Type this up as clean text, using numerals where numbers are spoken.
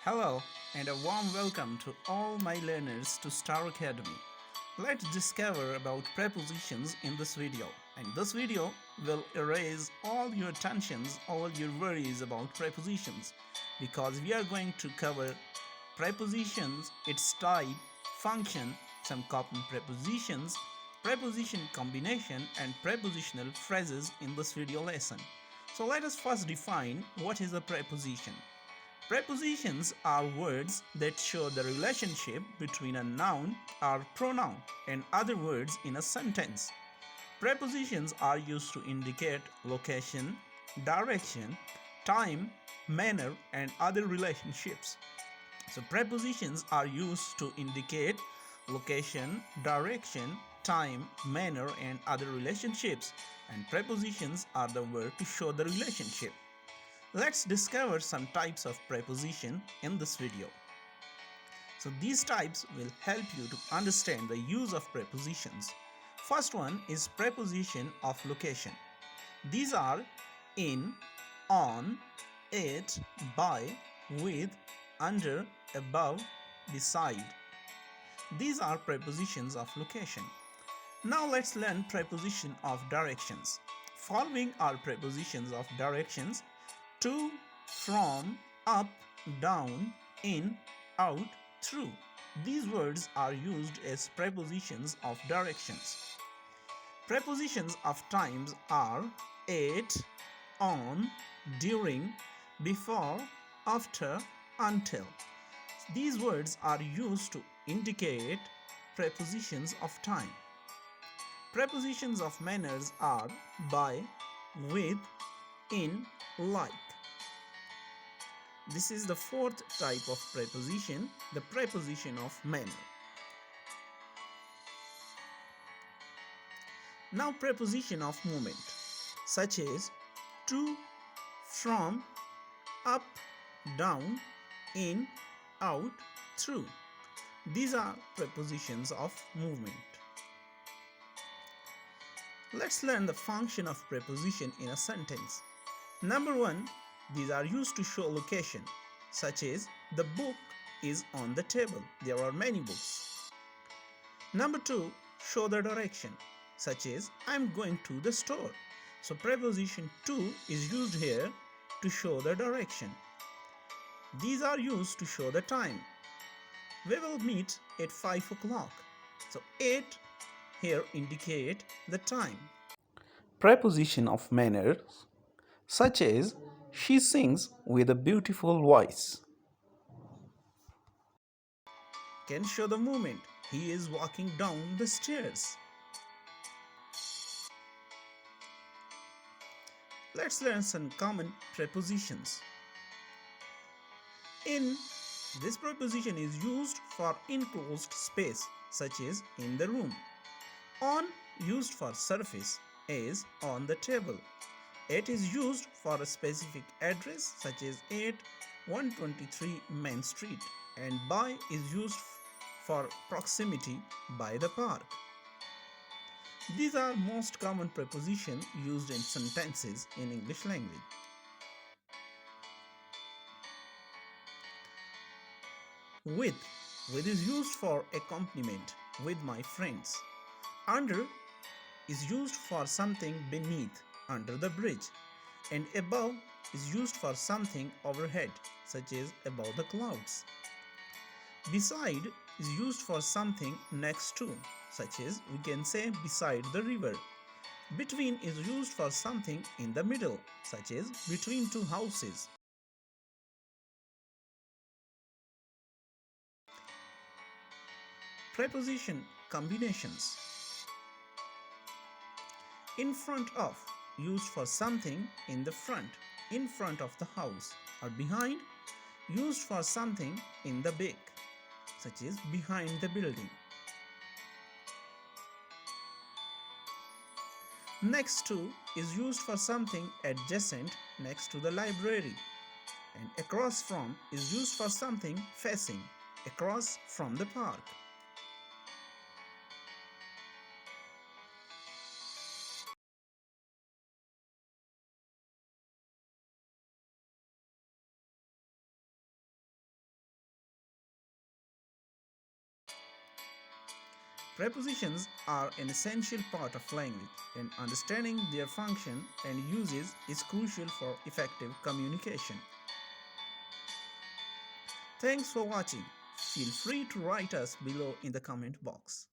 Hello and a warm welcome to all my learners to Star Academy. Let's discover about prepositions in this video. And this video will erase all your tensions, all your worries about prepositions because we are going to cover prepositions, its type, function, some common prepositions, preposition combination and prepositional phrases in this video lesson. So let us first define what is a preposition. Prepositions are words that show the relationship between a noun or pronoun and other words in a sentence. Prepositions are used to indicate location, direction, time, manner, and other relationships. So, prepositions are used to indicate location, direction, time, manner, and other relationships. And prepositions are the word to show the relationship. Let's discover some types of preposition in this video. So these types will help you to understand the use of prepositions. First one is preposition of location. These are in, on, at, by, with, under, above, beside. These are prepositions of location. Now let's learn preposition of directions. Following are prepositions of directions: to, from, up, down, in, out, through. These words are used as prepositions of directions. Prepositions of times are at, on, during, before, after, until. These words are used to indicate prepositions of time. Prepositions of manners are by, with, in, like. This is the fourth type of preposition, the preposition of manner. Now preposition of movement, such as to, from, up, down, in, out, through. These are prepositions of movement. Let's learn the function of preposition in a sentence. Number one, these are used to show location, such as the book is on the table. There are many books. Number two, show the direction, such as I'm going to the store. So preposition to is used here to show the direction. These are used to show the time. We will meet at 5 o'clock. So 8 here indicate the time. Preposition of manners, such as she sings with a beautiful voice, can show the movement. He is walking down the stairs. Let's learn some common prepositions. In, this preposition is used for enclosed space, such as in the room. On, used for surface, as on the table. At is used for a specific address, such as 123 Main Street, and by is used for proximity by the park. These are most common prepositions used in sentences in English language. With is used for accompaniment with my friends. Under is used for something beneath, under the bridge, and above is used for something overhead, such as above the clouds. Beside is used for something next to, such as we can say beside the river. Between is used for something in the middle, such as between two houses. Preposition combinations. In front of, used for something in the front, in front of the house, or behind, used for something in the back, such as behind the building. Next to is used for something adjacent next to the library, and across from is used for something facing across from the park. Prepositions are an essential part of language, and understanding their function and uses is crucial for effective communication. Thanks for watching. Feel free to write us below in the comment box.